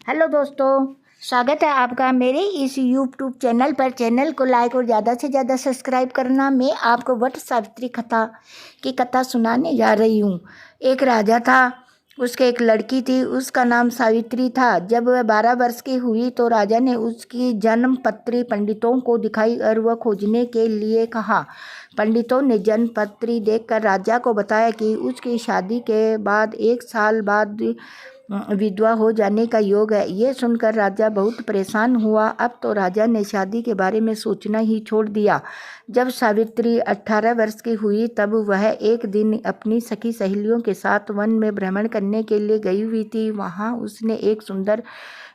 Hello दोस्तों, स्वागत है आपका मेरे इस यूट्यूब चैनल पर। चैनल को लाइक और ज़्यादा से ज़्यादा सब्सक्राइब करना। मैं आपको वट सावित्री की कथा सुनाने जा रही हूँ। एक राजा था, उसके एक लड़की थी, उसका नाम सावित्री था। जब वह 12 वर्ष की हुई तो राजा ने उसकी जन्म पत्री पंडितों को दिखाई और वह खोजने के लिए कहा। पंडितों ने जन्म पत्री देखकर राजा को बताया कि उसकी शादी के बाद 1 साल बाद विधवा हो जाने का योग है। ये सुनकर राजा बहुत परेशान हुआ। अब तो राजा ने शादी के बारे में सोचना ही छोड़ दिया। जब सावित्री 18 वर्ष की हुई तब वह एक दिन अपनी सखी सहेलियों के साथ वन में भ्रमण करने के लिए गई हुई थी। वहाँ उसने एक सुंदर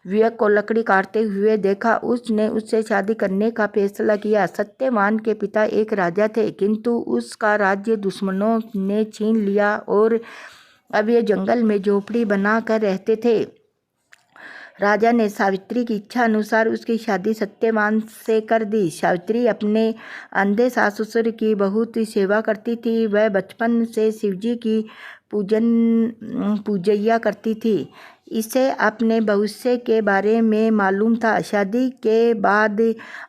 युवक को लकड़ी काटते हुए देखा। उसने उससे शादी करने का फैसला किया। सत्यवान के पिता एक राजा थे, किंतु उसका राज्य दुश्मनों ने छीन लिया और अब ये जंगल में झोपड़ी बना कर रहते थे। राजा ने सावित्री की इच्छा अनुसार उसकी शादी सत्यवान से कर दी। सावित्री अपने अंधे सास ससुर की बहुत सेवा करती थी। वह बचपन से शिवजी की पूजैया करती थी। इसे अपने भविष्य के बारे में मालूम था। शादी के बाद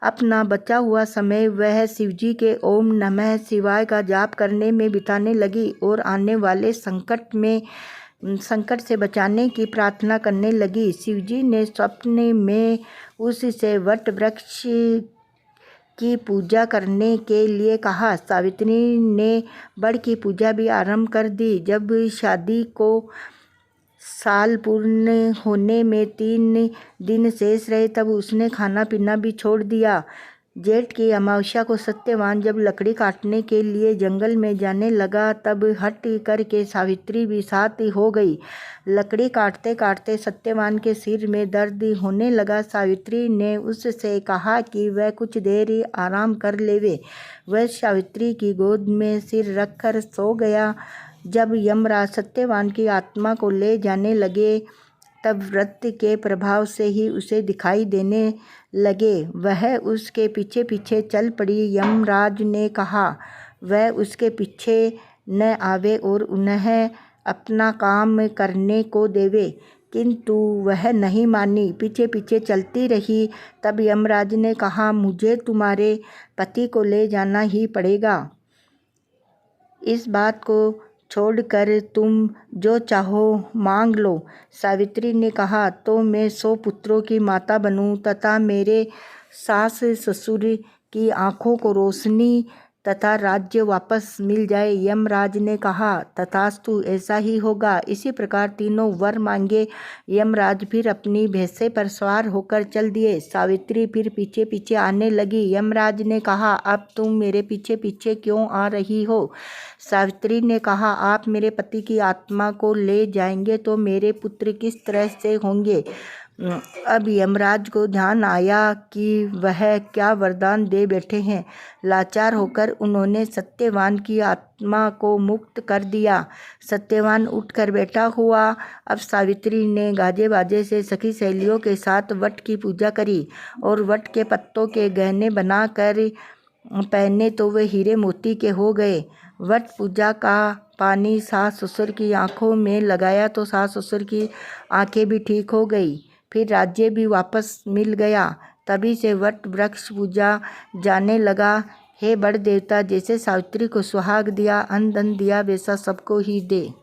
अपना बचा हुआ समय वह शिवजी के ओम नमः शिवाय का जाप करने में बिताने लगी और आने वाले संकट से बचाने की प्रार्थना करने लगी। शिवजी ने स्वप्न में उससे वट वृक्ष की पूजा करने के लिए कहा। सावित्री ने वट की पूजा भी आरंभ कर दी। जब शादी को साल पूर्ण होने में 3 दिन शेष रहे तब उसने खाना पीना भी छोड़ दिया। जेठ की अमावस्या को सत्यवान जब लकड़ी काटने के लिए जंगल में जाने लगा तब हट करके सावित्री भी साथ हो गई। लकड़ी काटते काटते सत्यवान के सिर में दर्द होने लगा। सावित्री ने उससे कहा कि वह कुछ देर आराम कर लेवे। वह सावित्री की गोद में सिर रखकर सो गया। जब यमराज सत्यवान की आत्मा को ले जाने लगे तब व्रत के प्रभाव से ही उसे दिखाई देने लगे। वह उसके पीछे पीछे चल पड़ी। यमराज ने कहा वह उसके पीछे न आवे और उन्हें अपना काम करने को देवे, किंतु वह नहीं मानी, पीछे पीछे चलती रही। तब यमराज ने कहा मुझे तुम्हारे पति को ले जाना ही पड़ेगा। इस बात को छोड़कर तुम जो चाहो मांग लो। सावित्री ने कहा तो मैं 100 पुत्रों की माता बनूं तथा मेरे सास ससुर की आंखों को रोशनी तथा राज्य वापस मिल जाए। यमराज ने कहा तथास्तु, ऐसा ही होगा। इसी प्रकार तीनों वर मांगे। यमराज फिर अपनी भैंसे पर सवार होकर चल दिए। सावित्री फिर पीछे पीछे आने लगी। यमराज ने कहा अब तुम मेरे पीछे पीछे क्यों आ रही हो? सावित्री ने कहा आप मेरे पति की आत्मा को ले जाएंगे तो मेरे पुत्र किस तरह से होंगे? अब यमराज को ध्यान आया कि वह क्या वरदान दे बैठे हैं। लाचार होकर उन्होंने सत्यवान की आत्मा को मुक्त कर दिया। सत्यवान उठकर बैठा हुआ। अब सावित्री ने गाजे बाजे से सखी सहेलियों के साथ वट की पूजा करी और वट के पत्तों के गहने बनाकर पहने तो वे हीरे मोती के हो गए। वट पूजा का पानी सास ससुर की आंखों में लगाया तो सास ससुर की आंखें भी ठीक हो गई। फिर राज्य भी वापस मिल गया। तभी से वट वृक्ष पूजा जाने लगा। हे बड़ देवता, जैसे सावित्री को सुहाग दिया, अन्न धन दिया, वैसा सबको ही दे।